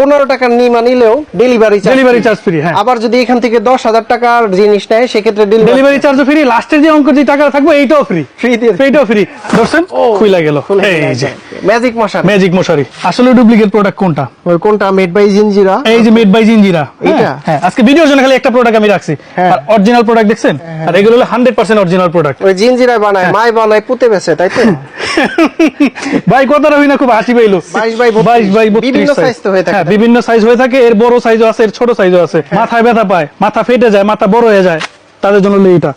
15 টাকার নিমা নিলেও delivery charge free. হ্যাঁ, আবার যদি এখান থেকে 10,000 টাকার জিনিস নেয় সেক্ষেত্রে ডেলিভারি চার্জও ফ্রি, লাস্টের যে অঙ্ক যে টাকা থাকবে এইটাও ফ্রি, এইটাও ফ্রি। দর্শন খুইলা গেল। এই যে ম্যাজিক মশারি, আসলে ডুপ্লিকেট প্রোডাক্ট কোনটা? কোনটা? Made by Jinjira. এই যে মেড বাই জিনজিরা এটা। হ্যাঁ, আজকে ভিডিওর জন্য খালি একটা প্রোডাক্ট আমি রাখছি, আর অরিজিনাল প্রোডাক্ট দেখছেন, আর এগুলো হলো 100% অরিজিনাল প্রোডাক্ট। ওই জিনজিরা বানায়, মাই বানায়, পুঁতে বেচে, তাই তো? ভাই কথাটা হই না, খুব হাসি পাইলো। 22 বাই 32 বিভিন্ন সাইজ তো হয়ে থাকে। হ্যাঁ, বিভিন্ন সাইজ হয়ে থাকে, এর বড় সাইজও আছে, এর ছোট সাইজও আছে। মাথায় ব্যথা পায়, মাথা ফেটে যায়, মাথা বড় হয়ে যায়, তাদের জন্য এইটা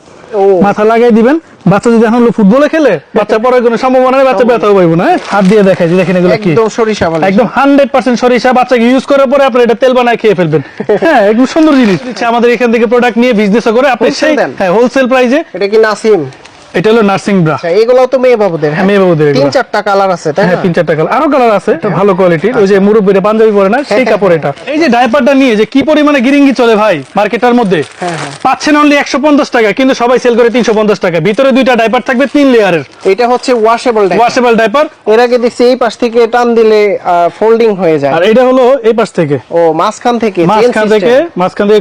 মাথা লাগাই দিবেন। বাচ্চা যদি এখন ফুটবলে খেলে, বাচ্চা পরে কোনো সম্ভাবনা নেই, বাচ্চা ব্যথাও পাইবো না। হাত দিয়ে দেখাই যে দেখেন এগুলো কি, একদম সরিষা বালি, একদম 100% সরিষা। বাচ্চাকে ইউজ করার পরে আপনি এটা তেল বানায় খেয়ে ফেলবেন। হ্যাঁ, একদম সুন্দর জিনিস। আমাদের এখান থেকে প্রোডাক্ট নিয়ে বিজনেস করে আপনি সেই হোলসেল প্রাইসে। এটা কি নাসিম? এটা হলো নার্সিং ব্রা। এগুলো তো মেয়ে বাবুদের। হ্যাঁ, মেয়ে বাবুদের। 3-4টা কালার আছে, তাই না? হ্যাঁ, 3-4টা কালার, আরো কালার আছে, ভালো কোয়ালিটির। ওই যে মুরব্বিরা পাঞ্জাবি পরে না, সেই কাপড় এটা। এই যে ডাইপারটা নিয়ে যে কি পরিমাণে গিরিঙ্গি চলে ভাই মার্কেটের মধ্যে, পাচ্ছেন অনলি 150 টাকা, কিন্তু সবাই সেল করে 350 টাকা। ভিতরে 2টা ডাইপার থাকবে 3 লেয়ারের। এটা হচ্ছে ওয়াশেবল ডাইপার। এর আগে দেখছি এই পাশ থেকে টান দিলে ফোল্ডিং হয়ে যায়, আর এটা হলো এই পাশ থেকে, ও মাঝখান থেকে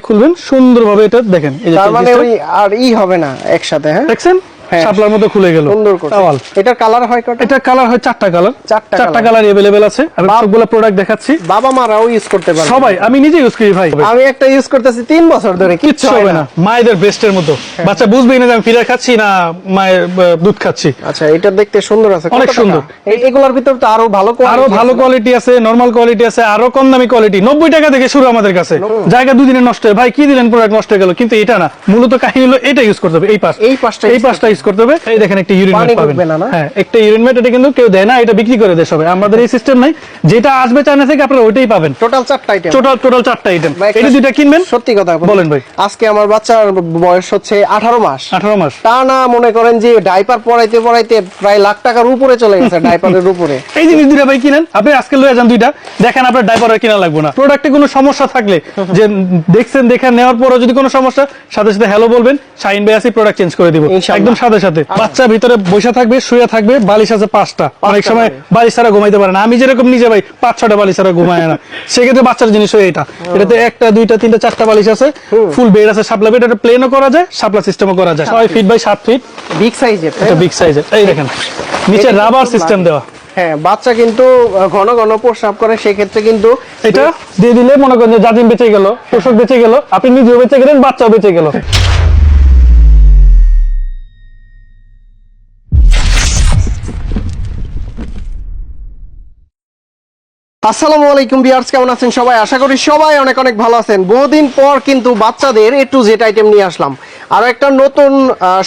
খুলবেন সুন্দরভাবে। এটা দেখেন, এই যে তার মানে ওই আর হবে না একসাথে। হ্যাঁ, দেখছেন শাপলার মতো খুলে গেল, সুন্দর করে। এটার কালার হয় কয়টা? এটা কালার হয় 4টা কালার। 4টা কালার अवेलेबल আছে। আমি সবগুলো প্রোডাক্ট দেখাচ্ছি। বাবা মারাও ইউজ করতে পারে, সবাই। আমি নিজে ইউজ করি ভাই, আমি একটা ইউজ করতেছি 3 বছর ধরে, কিচ্ছু হবে না। মায়েদের বেস্টের মতো, বাচ্চা বুঝবেই না যে আমি ফিডার খাচ্ছি না মায়ের দুধ খাচ্ছি। আচ্ছা, এটা দেখতে সুন্দর আছে, অনেক সুন্দর। এগুলোর ভিতর তো আরো ভালো কোয়ালিটি আছে, নরমাল কোয়ালিটি আছে, আরো কম দামি কোয়ালিটি। 90 টাকা থেকে শুরু আমাদের কাছে। জায়গা দুদিনে নষ্ট হয়, ভাই কি দিলেন প্রোডাক্ট নষ্ট হয়ে গেল, কিন্তু এটা না। মূলত কাহিনী হলো এটা ইউজ করতে হবে, এই পাশটা ইউজ করতে হবে। এই দেখেন একটা ইউরিন ম্যাট পাবেন। হ্যাঁ, একটা ইউরিন ম্যাট, এটা কিন্তু কেউ দেয় না, এটা বিক্রি করে দেয় সবাই। আমাদের এই সিস্টেম নাই, যেটা আসবে চায়না থেকে আপনারা ওইটাই পাবেন। টোটাল 4টা আইটেম, টোটাল 4টা আইটেম। এটা দুইটা কিনবেন। সত্যি কথা বলেন ভাই, আজকে আমার বাচ্চার বয়স হচ্ছে 18 মাস। 18 মাস টানা মনে করেন যে ডাইপার পরাইতে প্রায় লাখ টাকার উপরে চলে গেছে ডাইপারের উপরে। এই জিনিস দুইটা ভাই কিনেন, আপনি আজকে লয়ে যান দুইটা, দেখেন আপনার ডাইপার আর কিনা লাগবে না। প্রোডাক্টে কোনো সমস্যা থাকলে যে দেখছেন, দেখে নেওয়ার পরও যদি কোনো সমস্যা, সাথে সাথে হ্যালো বলবেন, শাইন ভাই আসি প্রোডাক্ট চেঞ্জ করে দিব একদম সাথে। বাচ্চা ভিতরে বসে থাকবে, শুয়ে থাকবে, বালিশ আছে 5টা। অনেক সময় বালিশ ছাড়া ঘুমাইতে পারে না। আমি যেরকম নিজে ভাই 5-6টা বালিশ ছাড়া ঘুমায় না, সেক্ষেত্রে বাচ্চার জিনিস হয় এটা। এটাতে 1টা 2টা 3টা 4টা বালিশ আছে, ফুল বেড আছে, শাপলা বেড। এটা প্লেনও করা যায়, শাপলা সিস্টেমও করা যায়। 6 ফিট বাই 7 ফিট, বিগ সাইজের। এটা বিগ সাইজের। এই দেখেন নিচে রাবার সিস্টেম দেওয়া। হ্যাঁ, বাচ্চা কিন্তু ঘন ঘন প্রস্রাব করে, সেক্ষেত্রে কিন্তু এটা দিয়ে দিলে মনে করেন যে জাজিম বেঁচে গেল, পোষক বেঁচে গেল, আপনি নিজেও বেঁচে গেলেন, বাচ্চাও বেঁচে গেল। আসসালামু আলাইকুম ভিউয়ার্স, কেমন আছেন সবাই? আশা করি সবাই অনেক অনেক ভালো আছেন। বহুদিন পর কিন্তু বাচ্চাদের A to Z আইটেম নিয়ে আসলাম। আরো একটা নতুন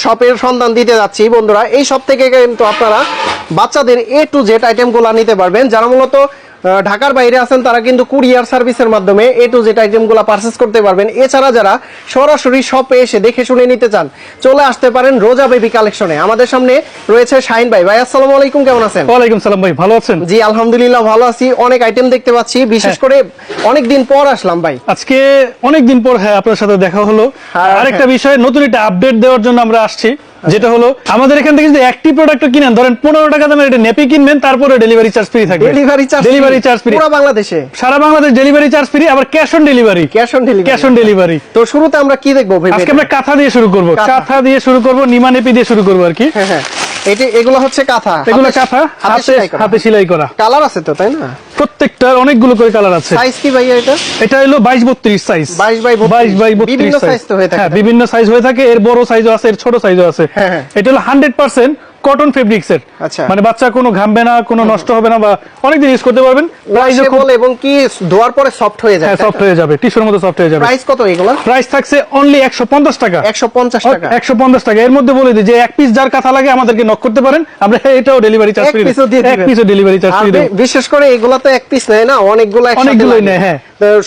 শপের সন্ধান দিতে যাচ্ছি বন্ধুরা। এই শপ থেকে কিন্তু আপনারা বাচ্চাদের A to Z আইটেমগুলো নিতে পারবেন। যারা মূলত ঢাকার বাইরে আছেন তারা কিন্তু কুরিয়ার সার্ভিসের মাধ্যমে A to Z আইটেমগুলো পারচেজ করতে পারবেন। এছাড়া যারা সরাসরি শপে এসে দেখে শুনে নিতে চান, চলে আসতে পারেন রোজা বেবি কালেকশনে। আমাদের সামনে রয়েছে শাহিন ভাই। ভাই আসসালামু আলাইকুম, কেমন আছেন? ওয়ালাইকুম সালাম ভাই, ভালো আছেন? জি আলহামদুলিল্লাহ ভালো আছি। অনেক আইটেম দেখতে পাচ্ছি, বিশেষ করে অনেক দিন পর আসলাম ভাই। আজকে অনেক দিন পর হ্যাঁ আপনার সাথে দেখা হলো। আরেকটা বিষয়, নতুন একটা আপডেট দেওয়ার জন্য আমরা আসছি, যেটা হলো আমাদের এখান থেকে যদি একটি প্রোডাক্ট কিনেন, ধরেন 15 টাকা দামের এটা নেপি কিনবেন, তারপরে ডেলিভারি চার্জ ফ্রি থাকবে। ডেলিভারি চার্জ ফ্রি পুরো বাংলাদেশে, সারা বাংলাদেশ ডেলিভারি চার্জ ফ্রি। আবার ক্যাশ অন ডেলিভারি। তো শুরুতে আমরা কি দেখবো ভাই? আজকে আমরা কাঁথা দিয়ে শুরু করব, নিমা নেপি দিয়ে শুরু করব আর কি। হ্যাঁ, এগুলো হচ্ছে কাঁথা, এগুলো কাঁথা হাতে সেলাই করা। কালার আছে তো, তাই না? প্রত্যেকটার অনেকগুলো করে কালার আছে। সাইজ কি ভাই এটা? এটা হলো 22-32 সাইজ। 22 বিভিন্ন সাইজ তো হয়ে থাকে। হ্যাঁ, বিভিন্ন সাইজ হয়ে থাকে, এর বড় সাইজও আছে, এর ছোট সাইজও আছে। এটা হলো 100% কটন ফেব্রিক্স এর। আচ্ছা, মানে বাচ্চা কোনো ঘামবে না, কোনো নষ্ট হবে না, বা অনেক দিন ইউজ করতে পারবেন। প্রাইস বল, এবং কি ধোয়ার পরে সফট হয়ে যায়। হ্যাঁ, সফট হয়ে যাবে, টিস্যুর মতো সফট হয়ে যাবে। প্রাইস কত এগুলা? প্রাইস থাকছে অনলি 150 টাকা। 150 টাকা। 150 টাকা। এর মধ্যে বলে দিই যে এক পিস যার কাঁথা লাগে আমাদেরকে নক করতে পারেন, আমরা এটাও ডেলিভারি চার্জ ফ্রি দেব। এক পিসও ডেলিভারি চার্জ ফ্রি দেব। বিশেষ করে এগুলা তো এক পিস নেয় না, অনেকগুলোই নেয়। হ্যাঁ,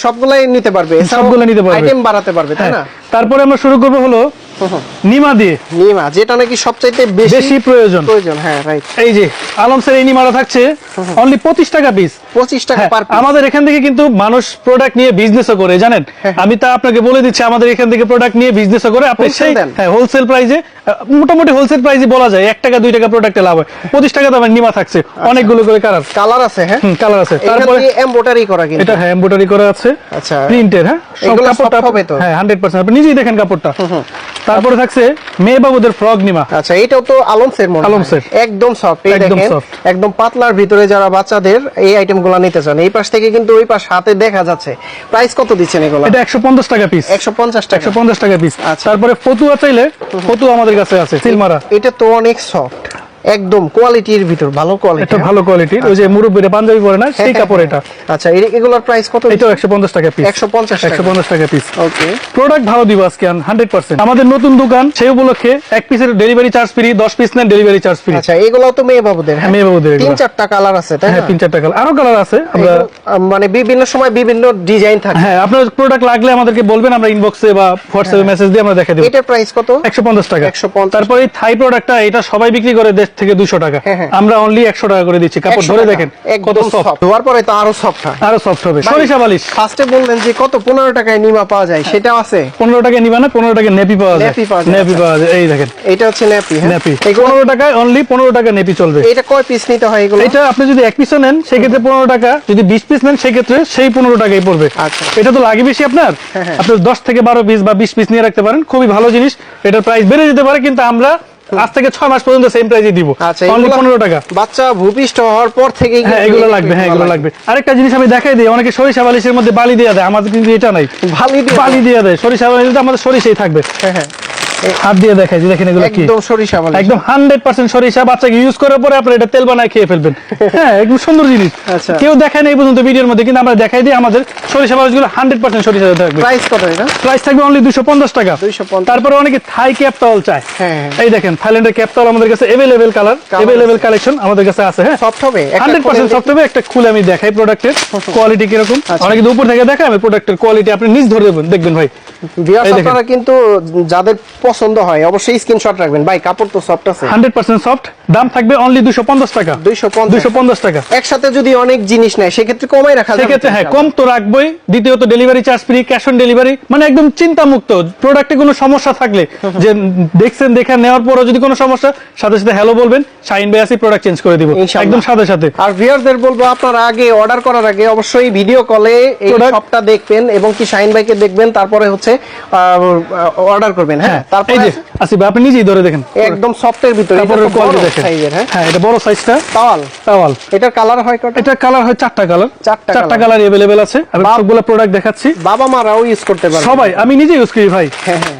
সবগুলাই নিতে পারবে, সবগুলো নিতে পারবে, আইটেম বাড়াতে পারবে, তাই না? তারপরে আমরা শুরু করব হলো নিমা দিয়ে, নিমা যেটা নাকি সবচাইতে বেশি প্রয়োজন। হ্যাঁ রাইট। এই যে আলমসের এই নিমাটা থাকছে অনলি 25 টাকা পিস। 25 টাকা পার পিস। আমাদের এখান থেকে কিন্তু মানুষ প্রোডাক্ট নিয়ে বিজনেসও করে জানেন। আমি তা আপনাকে বলে দিচ্ছি, আমাদের এখান থেকে প্রোডাক্ট নিয়ে বিজনেসও করে। আপনি সেই হোলসেল প্রাইসে, মোটামুটি হোলসেল প্রাইসে বলা যায় 1 টাকা 2 টাকা প্রোডাক্টে লাভ হয়। 25 টাকা দামের নিমা থাকছে, অনেকগুলো করে কালার আছে। হ্যাঁ কালার আছে। তারপরে এমব্রয়ডারি করা কিন্তু এটা এমব্রয়ডারি করা আছে, আচ্ছা প্রিন্টের। হ্যাঁ সব কাপড়টা হবে তো? হ্যাঁ 100%। আপনি নিজেই দেখেন কাপড়টা। তারপরে থাকছে মেয়ে বাবুদের ফ্রক নিমা। আচ্ছা এটাও তো আলমসের মনে হয়। আলমসের একদম সফট। এই একদম দেখেন soft। একদম পাতলার ভিতরে যারা বাচ্চাদের এই আইটেমগুলো নিতে চান, এই পাশ থেকে কিন্তু ওই পাশ হাতে দেখা যাচ্ছে। প্রাইস কত দিচ্ছেন এগুলো? এটা 150 টাকা পিস। 150 টাকা। 150 টাকা পিস। আচ্ছা। তারপরে ফতুয়া চাইলে ফতুয়া আমাদের কাছে আছে, সিলমারা। এটা তো অনেক সফট, একদম কোয়ালিটির ভিতর, ভালো কোয়ালিটি। এটা ভালো কোয়ালিটির, ওই যে মুরব্বিরা পাঞ্জাবি পরে না সেই কাপড় এটা। আচ্ছা এগুলোর প্রাইস কত? এটাও 150 টাকা পিস। 150 টাকা পিস। ওকে। প্রোডাক্ট ভালো দিব আজকে 100%। আমাদের নতুন দোকান, সেই উপলক্ষে এক পিসের ডেলিভারি চার্জ ফ্রি, 10 পিস নেন ডেলিভারি চার্জ ফ্রি। আচ্ছা এগুলো তো মেয়ে বাবুদের? হ্যাঁ মেয়ে বাবুদের। 3-4টা কালার আছে তাই না? হ্যাঁ 3-4টা কালার, আরো কালার আছে। আমরা মানে বিভিন্ন সময় বিভিন্ন ডিজাইন থাকে। হ্যাঁ আপনার প্রোডাক্ট লাগলে আমাদেরকে বলবেন, আমরা ইনবক্সে বা হোয়াটসঅ্যাপে মেসেজ দিয়ে আমরা দেখাই দেব। এটার প্রাইস কত? 150 টাকা। 150। তারপরে এই থাই প্রোডাক্টটা, এটা সবাই বিক্রি করে দেশ থেকে 200 টাকা, আমরা অনলি 100 টাকা করে দিচ্ছি। কাপড় ধরে দেখেন কত সফট। ধোয়ার পরে তো আরো সফট হয়, আরো সফট হবে। সরিষা বালিশ ফার্স্টে বললেন যে কত 15 টাকায় নিমা পাওয়া যায়, সেটাও আছে? 15 টাকা নিবা না, 15 টাকা নেপি পাওয়া যায়। নেপি পাওয়া যায়, এই দেখেন এটা হচ্ছে নেপি। হ্যাঁ নেপি 15 টাকায়, অনলি 15 টাকা নেপি চলবে। এটা কয় পিস নিতে হয় এগুলো? এটা আপনি যদি এক পিসও নেন সেক্ষেত্রে 15 টাকা, যদি 20 পিস নেন সেক্ষেত্রে সেই 15 টাকাই পড়বে। আচ্ছা এটা তো লাগে বেশি আপনার, আপনি 10 থেকে 12 পিস বা 20 পিস নিয়ে রাখতে পারেন, খুবই ভালো জিনিস। এটার প্রাইস বেড়ে যেতে পারে, কিন্তু আমরা আজ থেকে 6 মাস পর্যন্ত সেম প্রাইসে দিব, অনলি 15 টাকা। বাচ্চা ভূপিষ্ঠ হওয়ার পর থেকেই হ্যাঁ এগুলো লাগবে। হ্যাঁ এগুলো লাগবে। আরেকটা জিনিস আমি দেখাই দিই, অনেকে সরিষা বালিশের মধ্যে বালি দিয়ে দেয়, আমাদের কিন্তু এটা নাই। বালি দিয়ে দেয়, সরিষা বালিশ আমাদের সরিষাই থাকবে। হ্যাঁ হাত দিয়ে দেখাই, দেখেন এগুলো কি একদম সরিষা বালিশ, একদম 100% সরিষা। বাচ্চাকে ইউজ করার পরে আপনি এটা তেল বানায় খেয়ে ফেলবেন। হ্যাঁ একদম সুন্দর জিনিস। আচ্ছা কেউ দেখায় না এই পর্যন্ত ভিডিওর মধ্যে, কিন্তু আমরা দেখাই দিই আমাদের সরিষা বালিশগুলো 100% সরিষা থাকবে। প্রাইস কত এটা? প্রাইস থাকবে অনলি 250 টাকা। 250। তারপরে অনেকে থাই ক্যাপ টাওয়াল চায়। হ্যাঁ এই দেখেন থাইল্যান্ডের ক্যাপ টাওয়াল আমাদের কাছে अवेलेबल কালার, अवेलेबल কালেকশন আমাদের কাছে আছে। হ্যাঁ সফট হবে, 100% সফট হবে। একটা খুলে আমি দেখাই প্রোডাক্টের কোয়ালিটি কি রকম। অনেকে উপর থেকে দেখায়, আমি প্রোডাক্টের কোয়ালিটি আপনি নিজ ধরে দেখবেন ভাই। ভিউয়ার্স আপনারা কিন্তু যাদের পছন্দ হয় অবশ্যই স্ক্রিনশট রাখবেন। ভাই কাপড় তো সফট আছে, 100% সফট। দাম থাকবে অনলি 250 টাকা। 250 টাকা। একসাথে যদি অনেক জিনিস নেয় সেক্ষেত্রে কমাই রাখা যাবে? সেক্ষেত্রে হ্যাঁ কম তো রাখবই। দ্বিতীয়ত delivery charge free, cash on delivery, মানে একদম চিন্তা মুক্ত। প্রোডাক্টে কোনো সমস্যা থাকলে, যে দেখছেন দেখে নেওয়ার পরও যদি কোনো সমস্যা, সাথে সাথে হ্যালো বলবেন, শাইন ভাই আসি প্রোডাক্ট চেঞ্জ করে দিব একদম সাথে সাথে। আর ভিউয়ারদের বলবো আপনারা আগে অর্ডার করার আগে অবশ্যই ভিডিও কলে এই শপটা দেখবেন এবং কি শাইন ভাইকে দেখবেন, তারপরে হচ্ছে অর্ডার করবেন। হ্যাঁ তারপরে এই যে আসিফ আপনি নিজেই ধরে দেখেন, একদম সফটের ভিতরে কাপড়ের কোয়ালিটি দেখেন। হ্যাঁ এটা বড় সাইজটা টাওয়াল। এটার কালার হয় কয়টা? এটা কালার হয় 4টা কালার। 4টা কালার अवेलेबल আছে। আমি সবগুলো প্রোডাক্ট দেখাচ্ছি। বাবা মারাও ইউজ করতে পারে, সবাই। আমি নিজে ইউজ করি ভাই,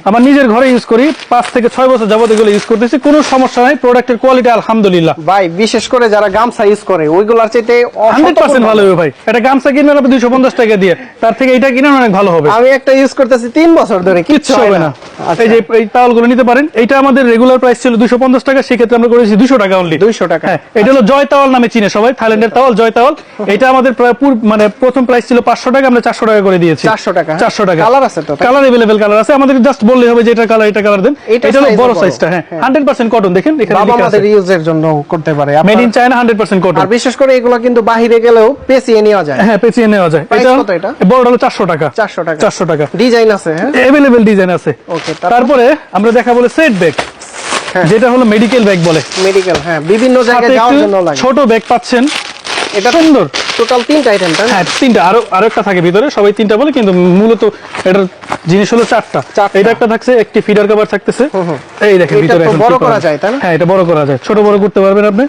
আমার নিজের ঘরে ইউজ করি, 5 থেকে 6 বছর যাবত এগুলো ইউজ করতেছি, কোনো সমস্যা নাই। প্রোডাক্টের কোয়ালিটি আলহামদুলিল্লাহ ভাই, বিশেষ করে যারা গামছা ইউজ করে ওইগুলার চাইতে 100% ভালো হবে ভাই। এটা গামছা কিনবেন আপনি 250 টাকা দিয়ে, তার থেকে এটা কিনেন অনেক ভালো হবে। আমি একটা ইউজ করতেছি 3 বছর ধরে, কিচ্ছু হবে না। এই যে এই টাওয়ালগুলো নিতে পারেন। এটা আমাদের রেগুলার প্রাইস ছিল 250 টাকা, সেই ক্ষেত্রে আমরা করেছি 200 টাকা অনলি। 200 টাকা। হ্যাঁ এটা হলো জয় টাওয়াল নামে চিনে সবাই, থাইল্যান্ডের টাওয়াল, জয় টাওয়াল। এটা আমাদের প্রায় মানে প্রথম প্রাইস ছিল 500 টাকা, আমরা 400 টাকা করে দিয়েছি। 400 টাকা। 400 টাকা। কালার আছে তো? কালার अवेलेबल কালার আছে, আমাদের জাস্ট বললেই হবে যে এটা কালার, এটা কালার দেন। এটা হলো বড় সাইজটা। হ্যাঁ 100% কটন, দেখেন এখানে বাবা লেখা আছে আমাদের ইউজের জন্য করতে পারে, মেড ইন চায়না 100% কটন। আর বিশেষ করে এগুলো কিন্তু বাইরে গেলেও পেঁচিয়ে নেওয়া যায়। হ্যাঁ পেঁচিয়ে নেওয়া যায়। এটা কত? এটা বড়টা হলো 400 টাকা। 400 টাকা। 400 টাকা। ডিজাইন আছে? হ্যাঁ अवेलेबल ডিজাইন আছে। ওকে। তারপরে আমরা দেখা বলে সেট ব্যাগ, যেটা হলো মেডিকেল ব্যাগ বলে। মেডিকেল, হ্যাঁ বিভিন্ন জায়গায় যাওয়ার জন্য লাগে। ছোট ব্যাগ পাচ্ছেন, এটা সুন্দর। টোটাল 3টা আইটেম তাই না? হ্যাঁ 3টা, আরো একটা থাকে ভিতরে, সবাই 3টা বলে কিন্তু মূলত এটার জিনিস হলো 4টা। এটা একটা থাকছে, একটি ফিডার কভার থাকতেছে। এই দেখেন ভিতরে এখন বড় করা যায় তাই না? হ্যাঁ এটা বড় করা যায়, ছোট বড় করতে পারবেন আপনি।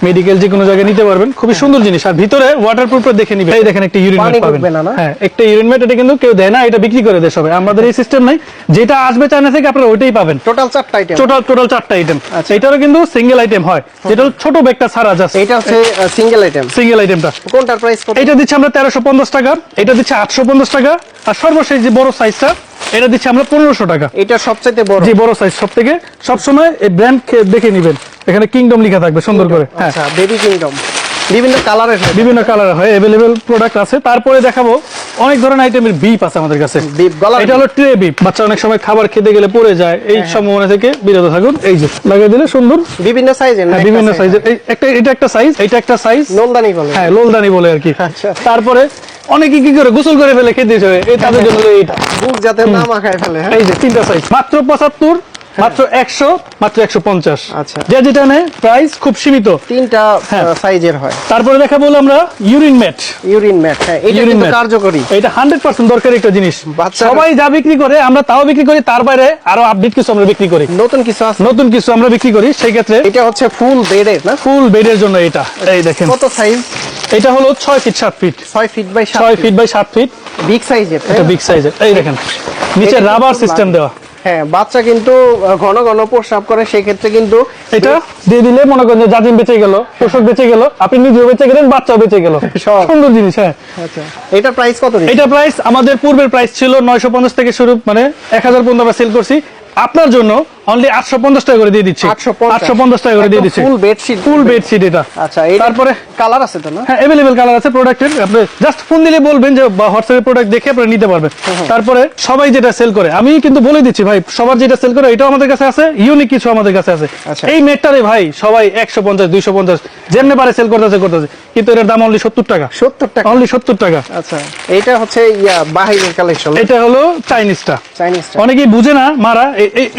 মেডিকেল যে কোনো জায়গায় নিতে পারবেন, খুবই সুন্দর জিনিস। আর ভিতরে ওয়াটারপ্রুফ দেখে নিবেন। এই দেখেন একটা ইউরিন ম্যাট পাবেন। হ্যাঁ একটা ইউরিন ম্যাট, এটা কিন্তু কেউ দেয় না, এটা বিক্রি করে দেয় সবাই। আমাদের এই সিস্টেম নাই, যেটা আসবে চায়না থেকে আপনারা ওইটাই পাবেন। টোটাল 4টা আইটেম। টোটাল 4টা আইটেম। এটারও কিন্তু সিঙ্গেল আইটেম হয়, যেটা ছোট ব্যাগটা ছাড়া জাস্ট। এটা হচ্ছে সিঙ্গেল আইটেম। সিঙ্গেল আইটেমটা কোনটার প্রাইস কত? এটা দিচ্ছি আমরা 1350 টাকা, এটা দিচ্ছি 850 টাকা, আর সর্বশেষ যে বড় সাইজটা এটা দিচ্ছি আমরা 1500 টাকা। এটা সবচেয়ে বড়, যে বড় সাইজ সব থেকে। সবসময় এই ব্র্যান্ড দেখে নেবেন, এখানে কিংডম লেখা থাকবে সুন্দর করে। হ্যাঁ আচ্ছা বেবি কিংডম। বিভিন্ন কালারের বিভিন্ন কালার হয়, अवेलेबल প্রোডাক্ট আছে। তারপরে দেখাবো অনেক ধরনের আইটেমের বিপ আছে আমাদের কাছে। বিপ গলা, এটা হলো ট্রে বিপ। বাচ্চা অনেক সময় খাবার খেতে গেলে পড়ে যায়, এই সম্ভাবনা থেকে বিরত থাকুন। এই যে লাগিয়ে দিলে সুন্দর, বিভিন্ন সাইজের, বিভিন্ন সাইজের। এটা একটা সাইজ, এটা একটা সাইজ, লোলদানি বলে। হ্যাঁ, লোলদানি বলে আর কি। আচ্ছা। তারপরে অনেকে কি করে গোসল করে ফেলে খেতে হবে, এই তাদের জন্য এইটা বুক যাতে না মাখায় ফেলে। এই যে তিনটা সাইজ, মাত্র 75, মাত্র 100, মাত্র 150। আচ্ছা। যে যেটা নেয় প্রাইস খুব সীমিত, তিনটা সাইজের হয়। তারপরে দেখা বললাম আমরা ইউরিন ম্যাট। ইউরিন ম্যাট, হ্যাঁ, এটা ইউরিন কিন্তু ম্যাট কার্যকরী। এটা 100% দরকারি একটা জিনিস। বাচ্চারা- সবাই যা বিক্রি করে আমরা তাও বিক্রি করি, তার বাইরে আরো আপডেট কিছু আমরা বিক্রি করি, নতুন কিছু আছে, নতুন কিছু আমরা বিক্রি করি। সেই ক্ষেত্রে এটা হচ্ছে ফুল বেডের না? ফুল বেডের জন্য এটা, এই দেখেন কত সাইজ? এটা হলো 6 feet 7 feet, 6 feet by 6 feet by 7 feet, big সাইজের। এটা বিগ সাইজের। এই দেখেন নিচে এটা রাবার কিন্তু সিস্টেম দেওয়া। হ্যাঁ, বাচ্চা কিন্তু ঘন ঘন প্রস্রাব করে, সেই ক্ষেত্রে কিন্তু এটা দিয়ে দিলে মনে করেন যে জাজিম বেঁচে গেল, পোষক বেঁচে গেল, আপনি নিজেও বেঁচে গেলেন, বাচ্চাও বেঁচে গেল। সব। সুন্দর জিনিস। হ্যাঁ, আচ্ছা, এটা প্রাইস কত? এটা প্রাইস আমাদের পূর্বের প্রাইস ছিল 950 থেকে শুরু, মানে 1000 পর্যন্ত আমরা সেল করছি। আপনার জন্য অনলি 850 টাকা করে দিয়ে দিচ্ছি। 850 টাকা করে দিয়ে দিচ্ছি। ফুল বেডশিট, ফুল বেডশিট এটা। আচ্ছা, এটা তারপরে কালার আছে তো না? হ্যাঁ, अवेलेबल কালার আছে প্রোডাক্টের। আপনি জাস্ট ফোন দিলে বলবেন যে বা হোয়াটসঅ্যাপে প্রোডাক্ট দেখে আপনি নিতে পারবেন। তারপরে সবাই যেটা সেল করে, আমি কিন্তু বলে দিচ্ছি ভাই, সবার যেটা সেল করে এটাও আমাদের কাছে আছে, ইউনিক কিছু আমাদের কাছে আছে। আচ্ছা। এই মেটটারে ভাই সবাই 150 250 যেমনি পারে সেল করতেছে, কিন্তু এটার দাম অনলি 70 টাকা। 70 টাকা, অনলি 70 টাকা। আচ্ছা, এটা হচ্ছে বাহিরের কালেকশন, এটা হলো চাইনিজটা। চাইনিজটা অনেকেই বুঝে না, মারা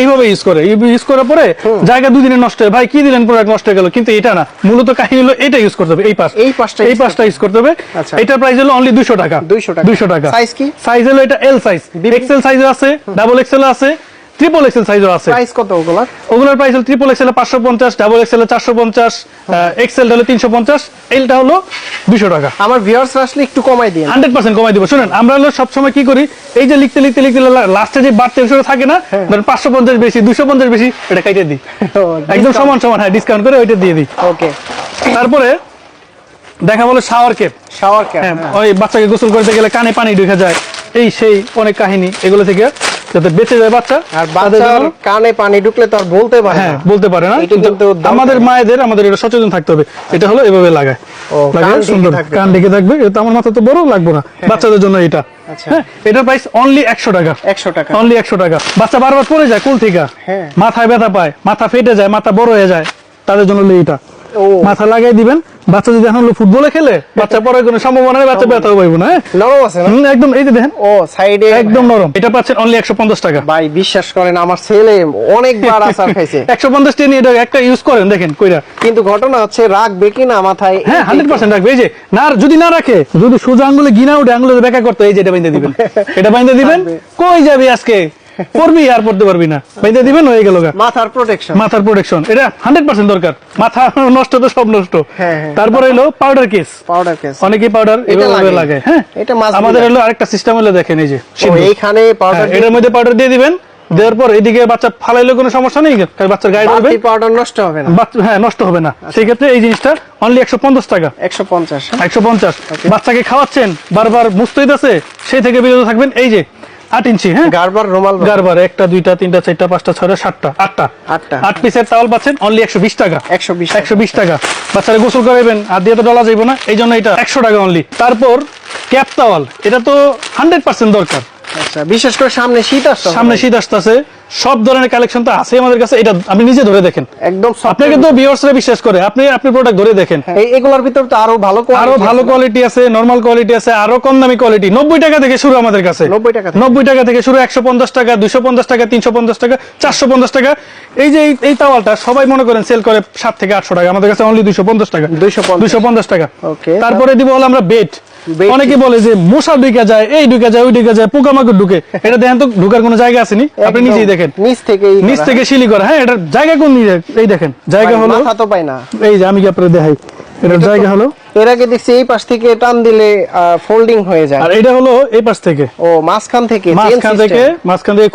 এইভাবে ইউজ করে, ইউজ করার পরে জায়গা দুদিনে নষ্ট হয়, ভাই কি দিলেন প্রোডাক্ট নষ্ট হয়ে গেল। কিন্তু এটা না, মূলত কাহিনী হলো এটা ইউজ করতে হবে, এই পাশটা ইউজ করতে হবে। আচ্ছা। এটার প্রাইস হলো অনলি 200 টাকা। 200 টাকা। সাইজ কি? সাইজ হলো এটা এল সাইজ, এক্সেল সাইজও আছে, ডাবল এক্সেল আছে, ট্রিপল এক্সেল সাইজও আছে। প্রাইস কত ওগুলার? ওগুলোর প্রাইস হলো triple XL 550, double XL 450, XL হলো 350, এলটা হলো 200 টাকা। আমার ভিউয়ার্স আসলে একটু কমাই দিন। 100% কমাই দিব। শুনেন, আমরা হলো সবসময় কি করি, এই যে লিখতে লাস্টে যে বাড়তি অংশটা থাকে না, ধরেন 550 বেশি 250 বেশি, এটা কাইটে দিই, একদম সমান সমান। হ্যাঁ, ডিসকাউন্ট করে ওইটা দিয়ে দিই। ওকে। তারপরে দেখা বলো শাওয়ার ক্যাপ। শাওয়ার ক্যাপ, হ্যাঁ, ওই বাচ্চাকে গোসল করতে গেলে কানে পানি ঢুকে যায়, এই সেই অনেক কাহিনী, এগুলো থেকে যাতে বেঁচে যায় বাচ্চা। আর বাচ্চার কানে পানি ঢুকলে তো আর বলতে পারে হ্যাঁ, না, বলতে পারে না। এটা কিন্তু দরকার। আমাদের মায়েদের আমাদের এটা সচেতন থাকতে হবে। এটা হলো এভাবে লাগায়, কান ঢেকে সুন্দর থাকবে। কান ঢেকে থাকবে। এটা আমার মাথা তো বড় লাগবে না, বাচ্চাদের জন্য এটা। আচ্ছা। হ্যাঁ, এটার প্রাইস অনলি 100 টাকা। 100 টাকা, অনলি 100 টাকা। বাচ্চা বারবার পড়ে যায় কুল থেকে, হ্যাঁ। মাথায় ব্যথা পায়, মাথা ফেটে যায়, মাথা বড় হয়ে যায়, তাদের জন্য হলো এটা। ও, মাথা লাগাই দিবেন। বাচ্চা যদি এখন ফুটবলে খেলে, বাচ্চা পরে কোনো সম্ভাবনা নেই, বাচ্চা ব্যথাও পাইব না। হ্যাঁ, নরম আছে না? একদম। এই যে দেখেন, ও সাইডে একদম নরম। এটা পাচ্ছেন অনলি 150 টাকা। ভাই বিশ্বাস করেন, আমার ছেলে অনেকবার আচার খাইছে। 150 টাকা নিয়ে এটা একটা ইউজ করেন, দেখেন কইরা। কিন্তু ঘটনা হচ্ছে রাখবে কিনা মাথায়। হ্যাঁ, 100% রাখবে। এই যে না, যদি না রাখে, যদি সোজা আঙ্গুলে গিনা উঠে আঙ্গুলে বেকা করতে, এই যে এটা বাইন্ধে দিবেন, এটা বাইন্ধে দিবেন। কই যাবি আজকে, পড়বি আর পড়তে পারবি না, বাইন্ধে দিবেন, হয়ে গেল গা। মাথার প্রোটেকশন, মাথার প্রোটেকশন এটা 100% দরকার। মাথা নষ্ট তো সব নষ্ট। হ্যাঁ। তারপরে হলো পাউডার কেস। পাউডার কেস, অনেকেই পাউডার এভাবে লাগে। হ্যাঁ, এটা মাছ আমাদের হলো আরেকটা সিস্টেম হলো, দেখেন এই যে সিন্ধুক। এইখানে পাউডার, এটার মধ্যে পাউডার দিয়ে দিবেন, দেওয়ার পর এদিকে বাচ্চা ফালাইলে কোনো সমস্যা নেই, বাচ্চার গায়ে ঢলবে, পাউডার নষ্ট হবে না। হ্যাঁ, নষ্ট হবে না। সেই ক্ষেত্রে এই জিনিসটা অনলি 150 টাকা। 150, 150। বাচ্চাকে খাওয়াচ্ছেন, বারবার মুছতে হইতেছে, সেই থেকে বিরত থাকবেন। এই যে 8 ইঞ্চি, হ্যাঁ, গারবার রুমাল, গারবার 1টা 2টা 3টা 4টা 5টা 6টা 7টা 8টা 8 পিসের টাওয়াল পাচ্ছেন অনলি 120 টাকা। 120 টাকা। বাচ্চারা গোসল করাবেন, আর দিয়ে তো ডলা যাইব না, এই জন্য এটা 100 টাকা অনলি। তারপর ক্যাপ টাওয়াল, এটা তো 100% দরকার। আচ্ছা, বিশেষ করে সামনে শীত আসছে, সামনে শীত আসতেছে, সব ধরনের কালেকশন তো আছে আমাদের কাছে। এটা আপনি নিজে ধরে দেখেন, একদম আপনাকে তো ভিউয়ার্সরা বিশ্বাস করে, আপনি প্রোডাক্ট ধরে দেখেন। এগুলোর ভিতর তো আরো ভালো কোয়ালিটি আছে, নরমাল কোয়ালিটি আছে, আরো কম দামি কোয়ালিটি। 90 টাকা থেকে শুরু আমাদের কাছে, 90 টাকা থেকে শুরু, 150 টাকা, 250 টাকা, 350 টাকা, 450 টাকা। এই যে এই তাওয়ালটা সবাই মনে করেন সেল করে 700 থেকে 800 টাকা, আমাদের কাছে অনলি 250 টাকা। 250 টাকা। তারপরে দিব হলো আমরা বেড। অনেকে বলে যে মশা ঢুকে যায়, এই ঢুকে যায়, ওই ঢুকে যায়, পোকামাকড় ঢুকে। এটা দেখেন তো ঢুকার কোনো জায়গা আসেনি, আপনি নিজেই দেখেন, নিচ থেকে শিলি করা। হ্যাঁ, এটার জায়গা কোন, এই দেখেন জায়গা হলো, মাথা তো পায় না। এই যে আমি কি আপনাদের দেখাই, এটার জায়গা হলো, এর আগে দেখছি এই পাশ থেকে টান দিলে ফোল্ডিং হয়ে যায়, আর এটা হলো এই পাশ থেকে। ও মাঝখান থেকে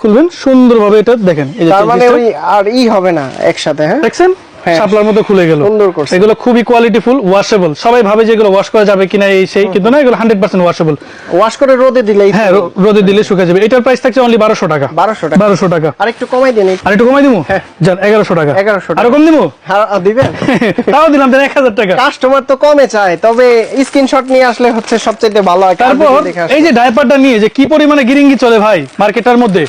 খুলবেন সুন্দরভাবে। এটা দেখেন, এই যে তার মানে ওই আর ই হবে না একসাথে। হ্যাঁ, দেখছেন হ্যাঁ। শাপলার মতো খুলে গেল, সুন্দর করছে। এগুলো খুবই কোয়ালিটিফুল, ওয়াশেবল। সবাই ভাবে যে এগুলো ওয়াশ করা যাবে কিনা এই সেই, কিন্তু না, এগুলো 100% ওয়াশেবল। ওয়াশ করে রোদে দিলেই হ্যাঁ, রোদে দিলে শুকিয়ে যাবে। এটার প্রাইস থাকছে অনলি 1200 টাকা। 1200 টাকা। আর একটু কমাই দিন। আর একটু কমাই দিমু, জান 1100 টাকা। 1100 টাকা। আর কম দিমু, হ্যাঁ দিবেন। তাও দিলাম, দেন 1000 টাকা। কাস্টমার তো কমে চায়, তবে স্ক্রিনশট নিয়ে আসলে হচ্ছে সবচেয়ে ভালো হয়। তারপর এই যে ডাইপারটা নিয়ে যে কি পরিমাণে গিরিঙ্গি চলে ভাই মার্কেটের মধ্যে,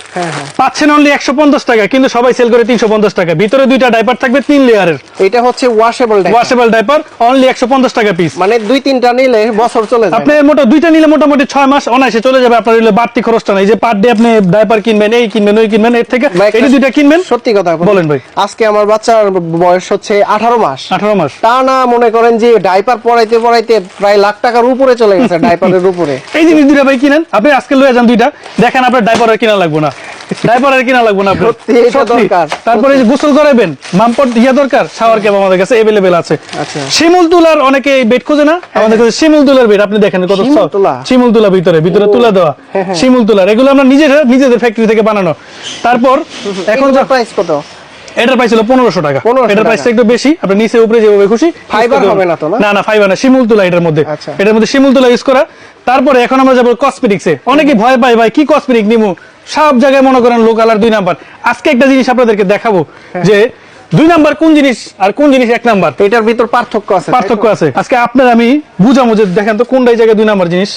পাচ্ছেন অনলি 150 টাকা, কিন্তু সবাই সেল করে 350 টাকা। ভিতরে দুইটা ডাইপার থাকবে 3 লেয়ারের, এটা হচ্ছে ওয়াশেবল ডাইপার, অনলি 150 টাকা পিস। মানে 2-3টা নিলে বছর চলে যায়। আপনি দুইটা নিলে মোটামুটি 6 মাস অনায়াসে চলে যাবে আপনার। বাড়তি খরচটা নাই যে পার ডে আপনি ডাইপার কিনবেন, এই কিনবেন, ওই কিনবেন, এর থেকে এই দুইটা কিনবেন। সত্যি কথা বলেন ভাই, আজকে আমার বাচ্চার বয়স হচ্ছে 18 মাস। 18 মাস তা না মনে করেন যে ডাইপার পরাইতে পরাইতে প্রায় লাখ টাকার উপরে চলে গেছে ডাইপারের উপরে। এই জিনিস দুইটা ভাই কিনেন, আপনি আজকে লয়ে যান দুইটা, দেখেন আপনার ডাইপার আর কিনা লাগবে না, ডাইপার আর কিনা লাগবে না আপনার। সত্যি এটা দরকার। তারপরে যে গোসল করাবেন, মামপট দরকার, শাওয়ার ক্যাপ আমাদের কাছে अवेलेबल আছে। আচ্ছা, শিমুল তুলার অনেকে বেড খোঁজে না, আমাদের কাছে শিমুল তুলার বেড আপনি দেখেন কত সফট। শিমুল তুলা ভিতরে তুলা দেওয়া, শিমুল তুলার, এগুলো আমরা নিজেদের ফ্যাক্টরি থেকে বানানো। তারপর এখন প্রাইস কত? এটার প্রাইস হলো 1500 টাকা। এটার প্রাইসটা একটু বেশি, আপনি নিচে উপরে যেভাবে খুশি। ফাইবার হবে না তো? না ফাইবার না, শিমুল তুলা এটার মধ্যে। এটার মধ্যে শিমুল তুলা ইউজ করা। তারপরে এখন আমরা যাবো কসমেটিক্সে। অনেকে ভয় পায় ভাই কি কসমেটিক নিমু, সব জায়গায় মনে করেন লোকাল আর 2 নাম্বার। আজকে একটা জিনিস আপনাদেরকে দেখাবো যে 2 নাম্বার কোন জিনিস আর কোন জিনিস 1 নাম্বার, এটার ভিতর পার্থক্য আছে। আজকে আপনার আমি বুঝাবো যে দেখেন তো কোনটাই জায়গায় 2 নাম্বার জিনিস।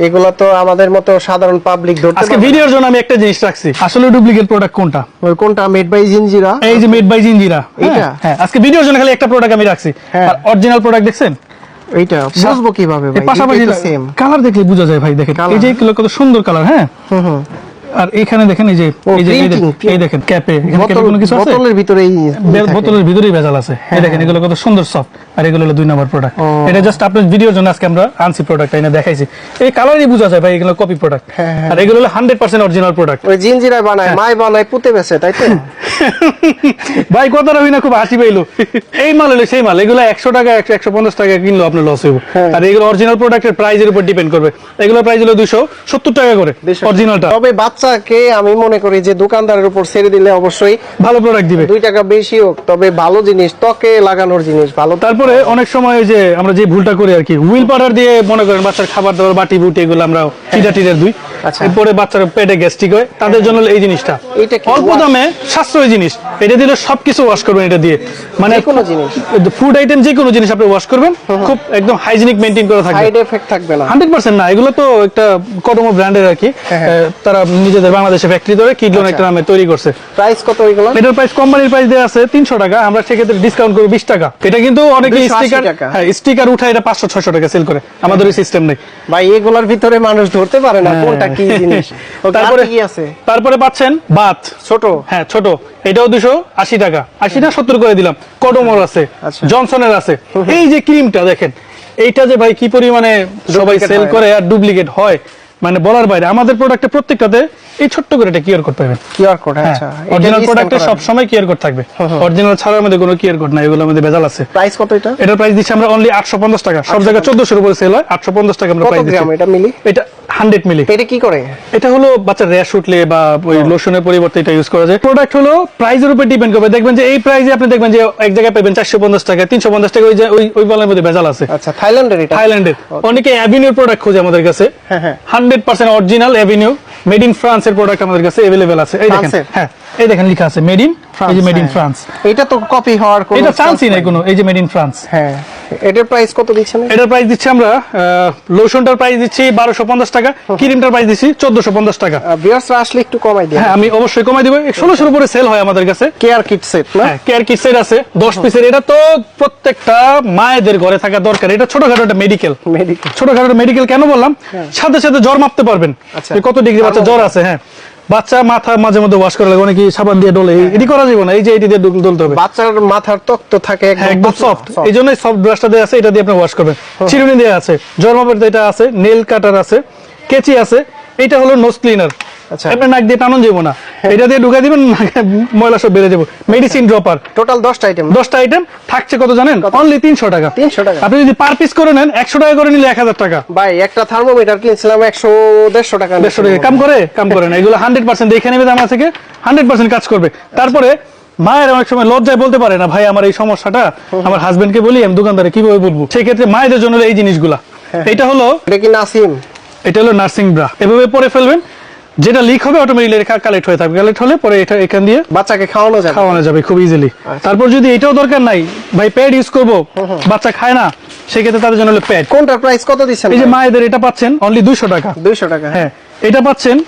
এগুলো তো আমাদের মতো সাধারণ পাবলিক ধরতে আজকে ভিডিওর জন্য আমি একটা জিনিস রাখছি, আসলে ডুপ্লিকেট প্রোডাক্ট কোনটা। কোনটা? Made by Jinjira. এই যে মেড বাই জিনজিরা, এটা হ্যাঁ। আজকে ভিডিওর জন্য খালি একটা প্রোডাক্ট আমি রাখছি, আর অরিজিনাল প্রোডাক্ট দেখছেন। এইটা বুঝবো কিভাবে ভাই? পাশাপাশি সেম কালার দেখলে বোঝা যায় ভাই। দেখেন এই যে কত সুন্দর কালার। হ্যাঁ, আর এখানে দেখেন এই যে এই দেখেন ক্যাপে এখানে কোনো কিছু আছে, বোতলের ভিতরেই ভেজাল আছে। এই দেখেন এগুলো কত সুন্দর সফট, আর এগুলো হলো 2 নাম্বার প্রোডাক্ট। এটা জাস্ট আপনার ভিডিওর জন্য আজকে আমরা আনছি প্রোডাক্ট, এনে দেখাইছি। এই কালারই বোঝা যায় ভাই এগুলো কপি প্রোডাক্ট, আর এগুলো হলো 100% অরিজিনাল প্রোডাক্ট। ওই জিনজিরা বানায়, মাই বানায়, পুঁতে বেচে, তাই তো? ভাই কথাটা হই না, খুব হাসি পাইলো। এই মাল হলো সেই মাল, এগুলো 100 টাকা 150 টাকা কিনলো আপনার লস হইব। আর এগুলো অরিজিনাল প্রোডাক্টের প্রাইসের উপর ডিপেন্ড করবে। এগুলোর প্রাইস হলো 270 টাকা করে অরিজিনালটা। তবে বাচ্চাকে আমি মনে করি যে দোকানদারের উপর ছেড়ে দিলে অবশ্যই ভালো প্রোডাক্ট দিবে, 2 টাকা বেশি হোক, তবে ভালো জিনিস, ত্বকে লাগানোর জিনিস ভালো। তারপরে অনেক সময় যে আমরা যে ভুলটা করি আর কি, হুইল পাউডার দিয়ে মনে করেন বাচ্চার খাবার দাবার, বাটি বুটি এগুলো আমরা টিডার দুই, এরপরে বাচ্চার পেটে গ্যাস্ট্রিক হয়, তাদের জন্য এই জিনিসটা অল্প দামে সাশ্রয়ী জিনিস। এটা দিলে সবকিছু ওয়াশ করবেন এটা দিয়ে, মানে কোনো জিনিস, ফুড আইটেম যে কোনো জিনিস আপনি ওয়াশ করবেন, খুব একদম হাইজিনিক মেইনটেইন করা থাকবে, সাইড এফেক্ট থাকবে না। 100% না, এগুলো তো একটা কদমো ব্র্যান্ডের আর কি, তারা নিজেদের বাংলাদেশে ফ্যাক্টরি ধরে কিডলন একটা নামে তৈরি করছে। প্রাইস কত এগুলো? এটার প্রাইস কোম্পানির প্রাইস দেয়া আছে 300 টাকা, আমরা সেক্ষেত্রে ডিসকাউন্ট করব 20 টাকা। এটা কিন্তু অনেকে স্টিকার উঠায় এটা 500-600 টাকা সেল করে, আমাদের ওই সিস্টেম নেই ভাই। এগুলোর ভিতরে মানুষ ধরতে পারে না কোনটা কি জিনিস। তারপরে কি আছে? তারপরে পাচ্ছেন বাত ছোট, হ্যাঁ ছোট, এটাও 280 টাকা, 80 না 70 করে দিলাম। কডমোর আছে, জনসনের আছে। এই যে ক্রিমটা দেখেন, এইটা যে ভাই কি পরিমাণে সবাই সেল করে আর ডুপ্লিকেট হয়, মানে বলার বাইরে। আমাদের প্রোডাক্টে প্রত্যেকটাতে এই ছোট্ট করে একটা কিউআর কোড পাবেন। কিউআর কোড, আচ্ছা। অরিজিনাল প্রোডাক্টে সব সময় কিউআর কোড থাকবে, অরিজিনাল ছাড়ার মধ্যে কোনো কিউআর কোড নাই, এগুলোর মধ্যে ভেজাল আছে। প্রাইস কত এটা? এটার প্রাইস দিচ্ছি আমরা অনলি 850 টাকা। সব জায়গায় 1400 এর উপরে সেল হয়, 850 টাকা আমরা প্রাইস দিচ্ছি। এটা মিলি, এটা 100 মিলি। এটা কি করে? এটা হলো বাচ্চার র্যাশ উঠলে বা ওই লোশনের পরিবর্তে এটা ইউজ করা যায়। প্রোডাক্ট হলো প্রাইসের উপর ডিপেন্ড করবে। দেখবেন যে এই প্রাইসে আপনি দেখবেন যে এক জায়গায় পাবেন 450 টাকা, 350 টাকা, ওই বলার মধ্যে ভেজাল আছে। আচ্ছা, থাইল্যান্ডের এটা? থাইল্যান্ডের। অনেকে অ্যাভিনিউর প্রোডাক্ট খোঁজে আমাদের কাছে, 100% original avenue made in France এর প্রোডাক্ট আমাদের কাছে अवेलेबल আছে। এই দেখেন, হ্যাঁ এই দেখেন লেখা আছে মেড ইন, এই যে মেড ইন ফ্রান্স। এটা তো কপি হওয়ার কোনো, এটা চান্সই নাই কোনো। এই যে মেড ইন ফ্রান্স। হ্যাঁ, এটার প্রাইস কত দিচ্ছেন? এটার প্রাইস দিচ্ছি আমরা লোশনটার প্রাইস দিচ্ছি 1250 টাকা, ক্রিমটার প্রাইস দিচ্ছি 1450 টাকা। ভিউয়ার্সরা আসলে একটু কমাই দিন। হ্যাঁ, আমি অবশ্যই কমাই দিব। 1600 এর উপরে সেল হয় আমাদের কাছে। কেয়ার কিট সেট না? হ্যাঁ, কেয়ার কিট সেট আছে 10 পিসের। এটা তো প্রত্যেকটা মায়েদের ঘরে থাকা দরকার। এটা ছোটখাটো একটা মেডিকেল, ছোটখাটো মেডিকেল কেন বললাম, সাথে সাথে জ্বর মাপতে পারবেন কত ডিগ্রি বাচ্চা জ্বর আছে। হ্যাঁ, বাচ্চা মাথা মাঝে মধ্যে ওয়াশ করা লাগে, অনেকে সাবান দিয়ে ডলে, এটি করা যাবে না। এই যে এটি দিয়ে ডলতে হবে। বাচ্চার মাথার ত্বক তো থাকে একদম সফট, এই জন্যই সফট ব্রাশটা দেওয়া আছে, এটা দিয়ে আপনি ওয়াশ করবেন। চিরুনি দেওয়া আছে, জ্বর মাপের এটা আছে, নেল কাটার আছে, কেচি আছে। এটা হলো নোজ ক্লিনার, আপনার নাক দিয়ে টানুন যাবো না, এটা দিয়ে ঢুকাই দিবেন, ময়লা সব বেড়ে যাবো। মেডিসিন ড্রপার, টোটাল 10টা আইটেম। 10টা আইটেম থাকছে কত জানেন? অনলি 300 টাকা। 300 টাকা। আপনি যদি পার পিস করে নেন 100 টাকা করে নিলে 1000 টাকা। ভাই একটা থার্মোমিটার কিনছিলাম 100-150 টাকা। 150 টাকা কাম করে না। এগুলো 100% দেখে নেবে আমার থেকে, 100% কাজ করবে। তারপরে মায়ের অনেক সময় লজ্জায় বলতে পারে না ভাই আমার এই সমস্যাটা আমার হাজবেন্ডকে বলি, আমি দোকানদারে কিভাবে বলবো, সেই ক্ষেত্রে মায়েদের জন্য হলো এই জিনিসগুলা। এটা হলো, এটা কি নাসিম? এটা হলো নার্সিং ব্রা, এভাবে পরে ফেলবেন, যেটা লিক হবে অটোমেটিক্যালি কালেক্ট হয়ে থাকবে, কালেক্ট হলে পরে এটা এখান দিয়ে বাচ্চাকে খাওয়ানো যাবে খুব ইজিলি। তারপর যদি এটাও দরকার নাই ভাই প্যাড ইউজ করবো, বাচ্চা খায় না, সেক্ষেত্রে তাদের জন্য হলো প্যাড। কোনটার প্রাইস কত দিচ্ছেন? এই যে মায়েদের এটা পাচ্ছেন অনলি 200 টাকা। 200 টাকা? হ্যাঁ, এটা পাচ্ছেন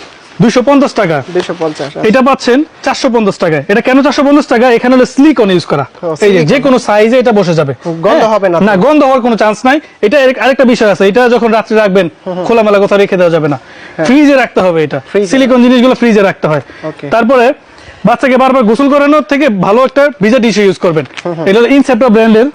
250 টাকা। 250? এটা পাচ্ছেন 450 টাকায়। এটা কেন 450 টাকা? এখানে হলো সিলিকন ইউজ করা, এই যে কোনো সাইজে এটা বসে যাবে, গন্ধ হবে না? না, গন্ধ হওয়ার কোনো চান্স নাই। এটা আরেকটা বিষয় আছে, এটা যখন রাত্রে রাখবেন খোলামেলা কোথাও রেখে দেওয়া যাবে না, ফ্রিজে রাখতে হবে। এটা সিলিকন জিনিসগুলো ফ্রিজে রাখতে হয়। তারপরে বাচ্চাকে বারবার গোসল করানোর থেকে ভালো একটা ভিজা টিস্যু ইউজ করবেন। এটা হলো ইনসেপ্টা ব্র্যান্ডের।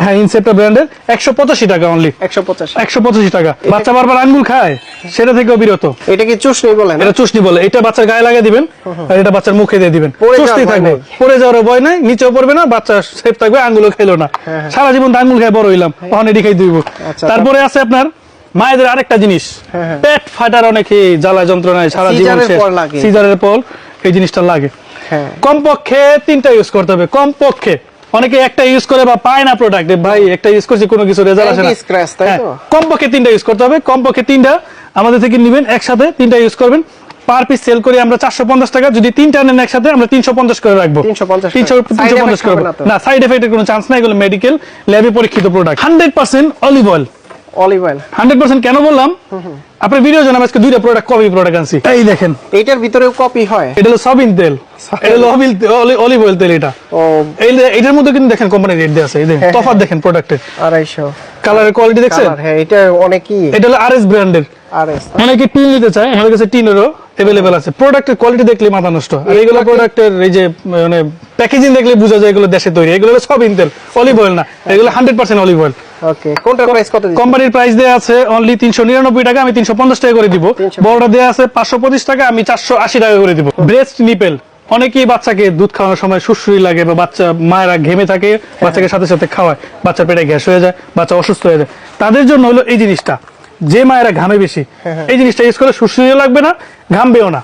হ্যাঁ, ইনসেপ্টা ব্র্যান্ডের 185 টাকা অনলি। 185 টাকা। বাচ্চা বারবার আঙ্গুল খায়, সেটা থেকেও বিরত। এটা কি চুষনি বলেন? এটা চুষনি বলে। এটা বাচ্চার গায়ে লাগিয়ে দিবেন আর এটা বাচ্চার মুখে দিয়ে দিবেন, চুষনি থাকবে, পড়ে যাওয়ার ভয় নাই, নিচেও পড়বে না, বাচ্চা সেফ থাকবে, আঙ্গুলও খেলো না। সারা জীবন তো আঙ্গুল খায় বড় হইলাম, ওখানে দেখাই দিব। তারপরে আছে আপনার মায়েদের আরেকটা জিনিস, পেট ফাটার অনেকে জ্বালা যন্ত্রণায় সারা জীবন সিজারের পর এই জিনিসটা লাগে। কমপক্ষে 3টা ইউজ করতে হবে, কমপক্ষে। অনেকে একটা ইউজ করে বা পায় না প্রোডাক্ট, ভাই একটা ইউজ করছি কোনো কিছু রেজাল্ট আসে না। কমপক্ষে 3টা ইউজ করতে হবে, কমপক্ষে 3টা আমাদের থেকে নেবেন, একসাথে 3টা ইউজ করবেন। পার পিস সেল করি আমরা 450 টাকা, যদি 3টা নেন একসাথে আমরা 350 করে রাখবো। 350 করবো না, সাইড এফেক্টের কোনো চান্স নাই, এগুলো মেডিকেল ল্যাবে পরীক্ষিত প্রোডাক্ট। 100% olive oil. 100% কেন বললাম? আপনার ভিডিও জানাম আজকে 2টা প্রোডাক্ট, কপি প্রোডাক্ট আনছি। এই দেখেন, এইটার ভিতরেও কপি হয়? এটা হলো সয়াবিন তেল, এটা হলো অলিভ অয়েল তেল। এটা এটার মধ্যে কিন্তু দেখেন কোম্পানি রেট দেয়া আছে, এই দেখেন তফাৎ দেখেন প্রোডাক্টের 250। কালারের কোয়ালিটি দেখছেন? হ্যাঁ, এটা অনেকই। এটা হলো আরএস ব্র্যান্ডের। অনেকে টিন নিতে চায়, আমাদের কাছে টিনেরও अवेलेबल আছে। প্রোডাক্টের কোয়ালিটি দেখলে মাথা নষ্ট। আর এইগুলো প্রোডাক্টের এই যে মানে প্যাকেজিং দেখলে বোঝা যায় এগুলো দেশে তৈরি। এগুলো সয়াবিন তেল, অলিভ অয়েল না, এগুলো 100% অলিভ অয়েল। ওকে, কোনটার প্রাইস কত দিচ্ছেন? কোম্পানির প্রাইস দেয়া আছে অনলি 399 টাকা, আমি 350 টাকা করে দিব। বড়টা দেয়া আছে 525 টাকা, আমি 480 টাকা করে দিব। ব্রেস্ট নিপেল, অনেকেই বাচ্চাকে দুধ খাওয়ানোর সময় সুরসুরি লাগে বা বাচ্চা মায়েরা ঘেমে থাকে, বাচ্চাকে সাথে সাথে খাওয়ায়, বাচ্চার পেটে গ্যাস হয়ে যায়, বাচ্চা অসুস্থ হয়ে যায়, তাদের জন্য হলো এই জিনিসটা। যে মায়েরা ঘামে বেশি, এই জিনিসটা ইউজ করলে সুরসুরিও লাগবে না, ঘামবেও না,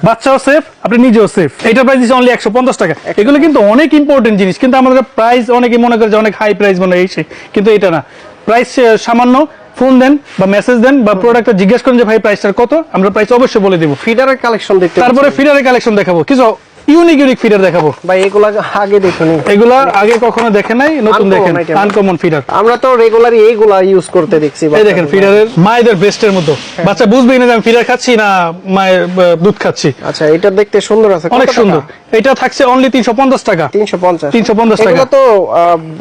বাচ্চাও সেফ, আপনি নিজেও সেফ। এটা প্রাইস দিচ্ছে অনলি 150 টাকা। এগুলো কিন্তু অনেক ইম্পর্টেন্ট জিনিস, কিন্তু আমাদের প্রাইস অনেকে মনে করে যে অনেক হাই প্রাইস মনে হয়, কিন্তু এটা না। প্রাইস সামান্য, ফোন দেন বা মেসেজ দেন বা প্রোডাক্টটা জিজ্ঞেস করেন যে ভাই প্রাইসটা কত, আমরা প্রাইস অবশ্যই বলে দিব। ফিডারের কালেকশন দেখতে, তারপরে ফিডারের কালেকশন দেখাবো, কিছু ইউনিক ফিডার দেখাবো। ভাই এগুলা আগে দেখিনি, এগুলা আগে কখনো দেখেন নাই, নতুন দেখেন, আনকমন ফিডার। আমরা তো রেগুলারই এইগুলা ইউজ করতে দেখছি। এই দেখেন ফিডারের মায়েদের ব্রেস্টের মতো, বাচ্চা বুঝবেই না যে আমি ফিডার খাচ্ছি না মায়ের দুধ খাচ্ছি। আচ্ছা, এটা দেখতে সুন্দর আছে, অনেক সুন্দর। এটা থাকছে অনলি 350 টাকা। 350 টাকা। এগুলো তো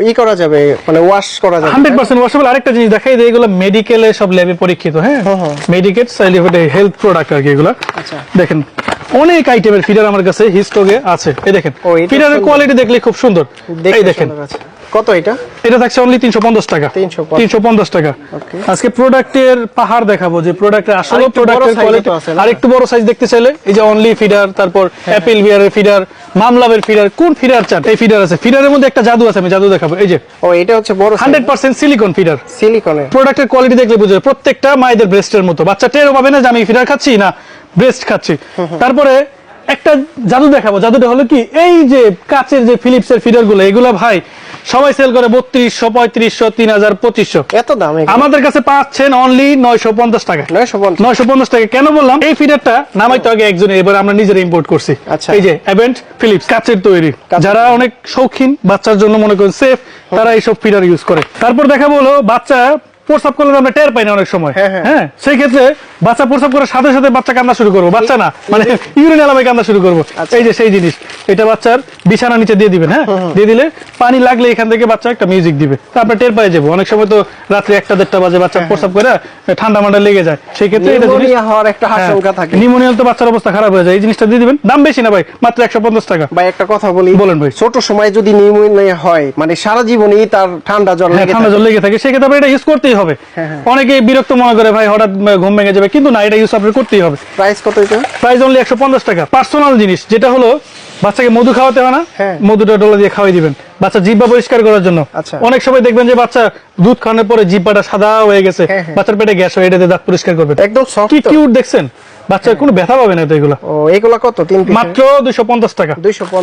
ই করা যাবে, মানে ওয়াশ করা যাবে 100% ওয়াশেবল। আরেকটা জিনিস দেখাই যে এগুলো মেডিকেলে সব ল্যাবে পরীক্ষিত। হ্যাঁ, মেডিকেল সার্টিফাইড হেলথ প্রোডাক্ট আর কি এগুলো। আচ্ছা, দেখেন অনেক আইটেমের ফিডার আমার কাছে হিস্টোকে আছে। এই দেখেন ফিডারের কোয়ালিটি দেখলে খুব সুন্দর। এই দেখেন কত, এটা থাকছে অনলি 350 টাকা। 350 টাকা। আজকে প্রোডাক্টের পাহাড় দেখাবো, যে প্রোডাক্টের আসলে প্রোডাক্টের কোয়ালিটি। আর একটু বড় সাইজ দেখতে চাইলে এই যে অনলি ফিডার, তারপর অ্যাপেল বিয়ারের ফিডার, মামলাবের ফিডার, কোন ফিডার চান এই ফিডার আছে। ফিডারের মধ্যে একটা জাদু আছে, আমি জাদু দেখাবো। এই যে এটা হচ্ছে বড় 100% সিলিকন ফিডার। সিলিকনের প্রোডাক্টের কোয়ালিটি দেখলে বুঝবে, প্রত্যেকটা মায়েদের ব্রেস্টের মতো, বাচ্চা টেরও পাবে না যে আমি ফিডার খাচ্ছি না ব্রেস্ট খাচ্ছি। তারপরে একটা জাদু দেখাবো। জাদুটা হলো কি, এই যে কাচের যে ফিলিপসের ফিডার গুলো, এগুলো ভাই সবাই সেল করে 3200, 3500, 3000, 2500, এত দাম। আমাদের কাছে পাচ্ছেন অনলি 950 টাকা। 950 টাকা। কেন বললাম? এই ফিডারটা নামাইতো আগে একজনে, এবার আমরা নিজেরা ইম্পোর্ট করছি। এই যে অ্যাভেন্ট ফিলিপস কাচের তৈরি, যারা অনেক শৌখিন, বাচ্চার জন্য মনে করেন সেফ, তারা এইসব ফিডার ইউজ করে। তারপর দেখাবো হলো বাচ্চা প্রস্রাব করলে আমরা টের পাই না অনেক সময়। হ্যাঁ, সেই ক্ষেত্রে বাচ্চা প্রস্রাব করার সাথে সাথে বাচ্চা কান্না শুরু করবো, বাচ্চা না মানে ইউরিন এলামে কান্না শুরু করবো। এই যে সেই জিনিস, এটা বাচ্চার বিছানা নিচে দিয়ে দিবেন। হ্যাঁ, দিয়ে দিলে পানি লাগলে এখান থেকে বাচ্চা একটা মিউজিক দিবে, তারপর টের পাই যাবো। অনেক সময় তো রাত্রে 1টা-1:30 বাজে বাচ্চা প্রস্রাব করে ঠান্ডা মান্ডা লেগে যায়, সেই ক্ষেত্রে এটা হওয়ার একটা আশঙ্কা থাকে। নিউমোনিয়া তো বাচ্চার অবস্থা খারাপ হয়ে যায়। এই জিনিসটা দিয়ে দিবেন, দাম বেশি না ভাই, মাত্র 150 টাকা। ভাই একটা কথা বলি। বলেন ভাই। ছোট সময় যদি নিউমোনিয়া হয়, মানে সারা জীবনই তার ঠান্ডা জল লেগে থাকে, সেক্ষেত্রে এটা ইউজ করতেই হবে। অনেকে বিরক্ত মনে করে ভাই হঠাৎ ঘুম ভেঙে যাবে, কিন্তু না, এটা ইউজ আপনার করতেই হবে। প্রাইস কত? এটা প্রাইস অনলি 150 টাকা। পার্সোনাল জিনিস, যেটা হলো বাচ্চাকে মধু খাওয়াতে হয় না, মধুটা ডলা দিয়ে খাওয়াই দিবেন বাচ্চা জিহ্বা পরিষ্কার করার জন্য। অনেক সময় দেখবেন যে বাচ্চা দুধ খাওয়ানোর পরে জিহ্বাটা সাদা হয়ে গেছে, বাচ্চার পেটে গ্যাস হয়ে, এটাতে দাঁত পরিষ্কার করবেন। একদম সফট, কি কিউট দেখছেন। বাচ্চার কোনো ব্যথা পাবে না তো এগুলো। ও এগুলা কত? 3 পিস মাত্র 250 টাকা।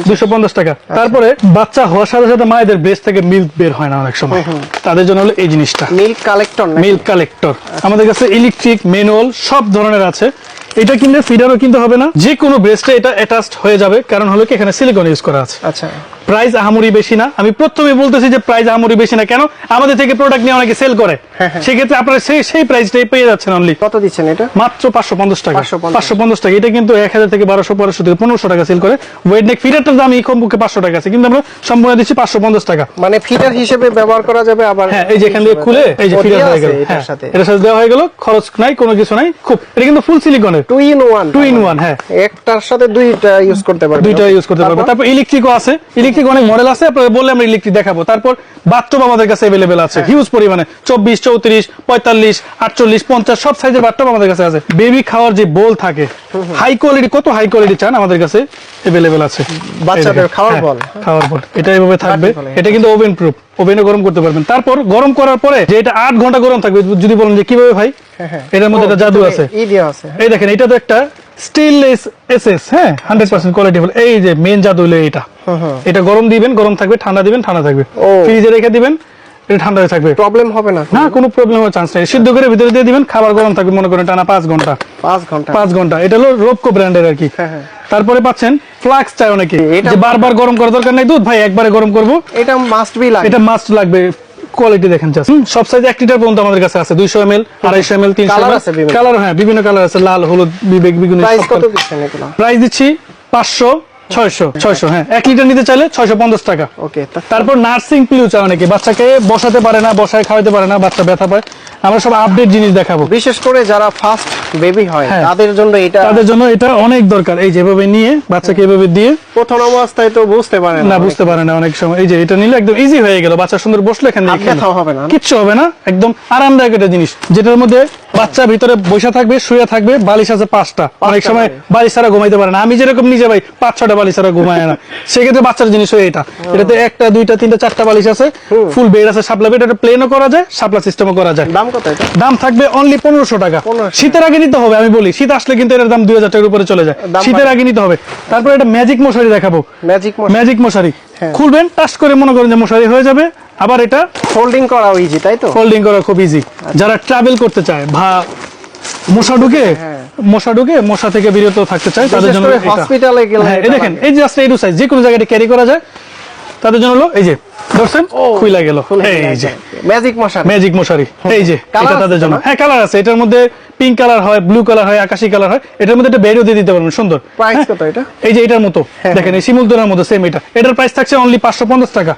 250 টাকা। তারপরে বাচ্চা হওয়ার সাথে সাথে মায়েদের ব্রেস্ট থেকে মিল্ক বের হয় না অনেক সময়, তাদের জন্য হলো এই জিনিসটা মিল্ক কালেক্টর। মিল্ক কালেক্টর আমাদের কাছে ইলেকট্রিক, ম্যানুয়াল সব ধরনের আছে। এটা কিনলে ফিডারও কিনতে হবে না, যে কোনো ব্রেস্টে এটা অ্যাটাচড হয়ে যাবে, কারণ হলো কি এখানে সিলিকন ইউজ করা আছে। আচ্ছা, প্রাইস আহামরি বেশি না। আমি প্রথমে বলতেছি যে প্রাইস আহামরি বেশি না, কেন আমাদের থেকে প্রোডাক্ট নিয়ে অনেকে সেল করে, সেক্ষেত্রে আপনারা সেই প্রাইসটাই পেয়ে যাচ্ছেন অনলি। কত দিচ্ছেন এটা? মাত্র 550 টাকা। 550 টাকা। এটা কিন্তু 1000 থেকে 1200 থেকে 1500 টাকা সেল করে। ওয়েট নেক ফিডারটার দাম এই কমপক্ষে 500 টাকা আছে, কিন্তু আমরা সম্পূর্ণ দিচ্ছি 550 টাকা। মানে ফিডার হিসেবে ব্যবহার করা যাবে। আবার হ্যাঁ, এই যে এখান থেকে খুলে এই যে ফিডার হয়ে গেল, এটার সাথে এটার সাথে দেওয়া হয়ে গেল, খরচ নাই, কোনো কিছু নাই। খুব এটা কিন্তু ফুল সিলিকনের 2 in 1। 2 in 1। হ্যাঁ, একটার সাথে দুইটা ইউজ করতে পারবে। দুইটা ইউজ করতে পারবে। তারপর ইলেকট্রিকও আছে, ইলেকট্রিক অনেক মডেল আছে, আপনারা বললে আমরা ইলেকট্রিক দেখাবো। তারপর বাথটব আমাদের কাছে अवेलेबल আছে হিউজ পরিমাণে, 24, 34, 45, 48, 50 সব সাইজের বাথটব আমাদের কাছে আছে। বেবি খাওয়ার যে বোল থাকে, হাই কোয়ালিটি, কত হাই কোয়ালিটি চান আমাদের কাছে अवेलेबल আছে। বাচ্চাদের খাওয়ার বল, খাওয়ার বল এটা এইভাবে থাকবে। এটা কিন্তু ওভেন প্রুফ, ওভেনে গরম করতে পারবেন। তারপর গরম করার পরে যে এটা 8 ঘন্টা গরম থাকবে। যদি বলেন যে কিভাবে ভাই, এটার মধ্যে একটা জাদু আছে। এই দেখেন, এটা তো একটা স্টেনলেস এসএস, হ্যাঁ 100% কোয়ালিটিফুল। এই যে মেন জাদু হলো এটা। এটা গরম দিবেন, গরম থাকবে, ঠান্ডা দিবেন, ঠান্ডা থাকবে। ফ্রিজে রেখে দিবেন, এটা ঠান্ডা হয়ে থাকবে, প্রবলেম হবে না। না, কোনো প্রবলেম হওয়ার চান্স নেই। সিদ্ধ করে ভিতরে দিয়ে দিবেন, খাবার গরম থাকবে মনে করেন টানা 5 ঘন্টা। 5 ঘন্টা। এটা হলো রোবকো ব্র্যান্ডের আর কি। তারপরে পাচ্ছেন ফ্লাক্স চাই অনেকে, যে বারবার গরম করার দরকার নাই, দুধ ভাই একবারে গরম করব, এটা মাস্ট বি লাগবে। এটা মাস্ট লাগবে। কোয়ালিটি দেখেন জাস্ট, সব সাইজ 1 লিটার পর্যন্ত আমাদের কাছে আছে। 200 ml, 250 ml, 300 ml কালার। হ্যাঁ, বিভিন্ন কালার আছে, লাল, হলুদ, বিবেক, বেগুনি। প্রাইস কত দিচ্ছেন এগুলো? প্রাইস দিচ্ছি 500, 600। হ্যাঁ, 1 লিটার নিতে চাইলে 650 টাকা। ওকে। তারপর নার্সিং পিলু চাই অনেকে, বাচ্চাকে বসাতে পারে না, বসায় খাওয়াতে পারে না, বাচ্চা ব্যথা পায়, আমরা সব আপডেট জিনিস দেখাবো। বিশেষ করে যারা ফার্স্ট বেবি হয় তাদের জন্য এটা অনেক দরকার। এই যেভাবে নিয়ে বাচ্চাকে এভাবে দিয়ে, প্রথম অবস্থায় তো বুঝতে পারে না অনেক সময়। এই যে এটা নিলে একদম ইজি হয়ে গেল, বাচ্চা সুন্দর বসলে এখানে হবে না, কিচ্ছু হবে না, একদম আরামদায়ক একটা জিনিস, যেটার মধ্যে বাচ্চা ভিতরে বসে থাকবে, শুয়ে থাকবে। বালিশ আছে 5টা, অনেক সময় বালিশ ছাড়া ঘুমাইতে পারে না। আমি যেরকম নিজে ভাই 5-6টা বালিশ ছাড়া ঘুমায় না, সেক্ষেত্রে বাচ্চার জিনিস হয় এটা। এটাতে 1টা, 2টা, 3টা, 4টা বালিশ আছে, ফুল বেড আছে, শাপলা বেড। এটা প্লেনও করা যায়, শাপলা সিস্টেমও করা যায়। দাম কত এটা? দাম থাকবে অনলি 1500 টাকা। শীতের আগে নিতে হবে, আমি বলি শীত আসলে কিন্তু এর দাম 2000 টাকার উপরে চলে যায়, শীতের আগে নিতে হবে। তারপর এটা ম্যাজিক মশারি দেখাবো। ম্যাজিক মশারি খুলবেন, টাচ করে মনে করেন যে মশারি হয়ে যাবে। আবার এটা ফোল্ডিং করা ইজি, তাই তো? ফোল্ডিং করা খুব ইজি। যারা ট্রাভেল করতে চায়, মশা ঢুকে মশা থেকে বিরত থাকতে চায়, তাদের জন্য হসপিটালে গেলে দেখেন, এই জাস্ট এই সাইজ, যে কোনো জায়গায় ক্যারি করা যায়, তাদের জন্য হলো এই যে ধরছেন, খুইলা গেল। এই যে ম্যাজিক মশারি, এই যে এটা তাদের জন্য। হ্যাঁ, কালার আছে, এটার মধ্যে পিঙ্ক কালার হয়, ব্লু কালার হয়, আকাশী কালার হয়। এটার মধ্যে একটা বেডও দিয়ে দিতে পারবেন, সুন্দর। প্রাইস কত এটা? এই যে এটার মতো দেখেন, এই শিমুলদোনার মতো সেম এটা। এটার প্রাইস থাকছে অনলি 550 টাকা।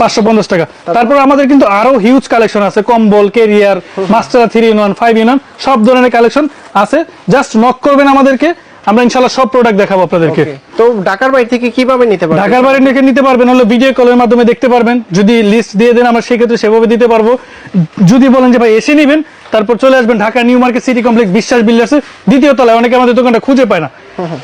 550 টাকা। তারপর আমাদের কিন্তু আরো হিউজ কালেকশন আছে, কম্বল, ক্যারিয়ার, মাস্টার 3 in 1, 5 in 1 সব ধরনের কালেকশন আছে। জাস্ট নক করবেন আমাদেরকে, আমরা ইনশাআল্লাহ সব প্রোডাক্ট দেখাবো আপনাদেরকে। তো ঢাকার বাইরে থেকে কিভাবে নিতে পারবেন? ঢাকার বাইরে থেকে নিতে পারবেন হলো ভিডিও কলের মাধ্যমে দেখতে পারবেন। যদি লিস্ট দিয়ে দেন আমরা সেক্ষেত্রে সেভাবে দিতে পারবো। যদি বলেন যে ভাই এসে নেবেন, তারপর চলে আসবেন Dhaka new market city complex, বিশ্বাস বিল্ডার্সে 2য় তলায়। অনেকে আমাদের দোকানটা খুঁজে পায় না,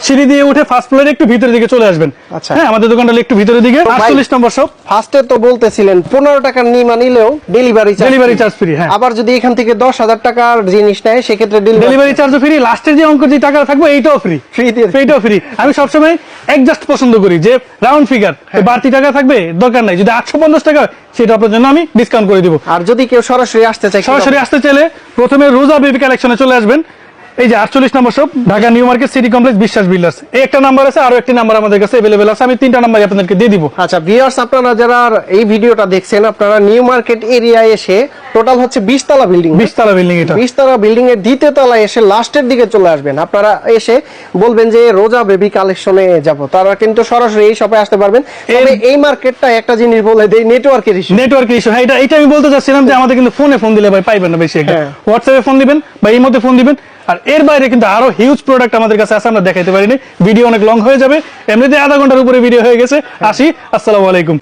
সিঁড়ি দিয়ে উঠে ফার্স্ট ফ্লোরে একটু ভিতরের দিকে চলে আসবেন। হ্যাঁ, আমাদের দোকানটা একটু ভিতরের দিকে, 48 নম্বর শপ। ফার্স্টে তো বলতেছিলেন 15 টাকার নিলেও ডেলিভারি চার্জ ফ্রি। হ্যাঁ, আবার যদি এখান থেকে 10,000 টাকার জিনিস নেয়, সেক্ষেত্রে ডেলিভারি চার্জও ফ্রি। লাস্টের যে অঙ্ক যে টাকা থাকবে এইটাও ফ্রি। এইটাও ফ্রি। আমি সবসময় একজাস্ট পছন্দ করি, যে রাউন্ড ফিগার, বাড়তি টাকা থাকবে দরকার নাই। যদি 850 টাকা, সেটা আপনার জন্য আমি ডিসকাউন্ট করে দিব। আর যদি কেউ সরাসরি আসতে চাইলে প্রথমে রোজা বেবি কালেকশনে চলে আসবেন। এই যে 48 number shop, Dhaka new market city complex, Biswas builders. এই একটা নাম্বার আছে, আরো একটি নাম্বার আমাদের কাছে अवेलेबल আছে। আমি 3টা নাম্বার আপনাদেরকে দিয়ে দিব। আচ্ছা ভিউয়ার্স, আপনারা যারা এই ভিডিওটা দেখছেন, আপনারা নিউ মার্কেট এরিয়ায় এসে, টোটাল হচ্ছে 20 তলা বিল্ডিং, 20 তলা বিল্ডিং। এটা 20 তলা বিল্ডিং এর 2য় তলায় এসে লাস্টের দিকে চলে আসবেন। আপনারা এসে বলবেন যে রোজা বেবি কালেকশনে যাব, তারা কিন্তু সরাসরি এই শপে আসতে পারবেন। তবে এই মার্কেটটা একটা জিনিস বলে দেই, নেটওয়ার্কের ইস্যু। হ্যাঁ, এটা আমি বলতে চাচ্ছিলাম যে আমাদের কিন্তু ফোন দিলে ভাই পাইবেন না বেশি একটা। হোয়াটসঅ্যাপে ফোন দিবেন বা এই মধ্যে ফোন দিবেন। আর এর বাইরে কিন্তু আরো হিউজ প্রোডাক্ট আমাদের কাছে আছে, আমরা দেখাইতে পারিনি, ভিডিও অনেক লং হয়ে যাবে। এমনিতে আধা ঘন্টার উপরে ভিডিও হয়ে গেছে। আসি, আসসালামু আলাইকুম।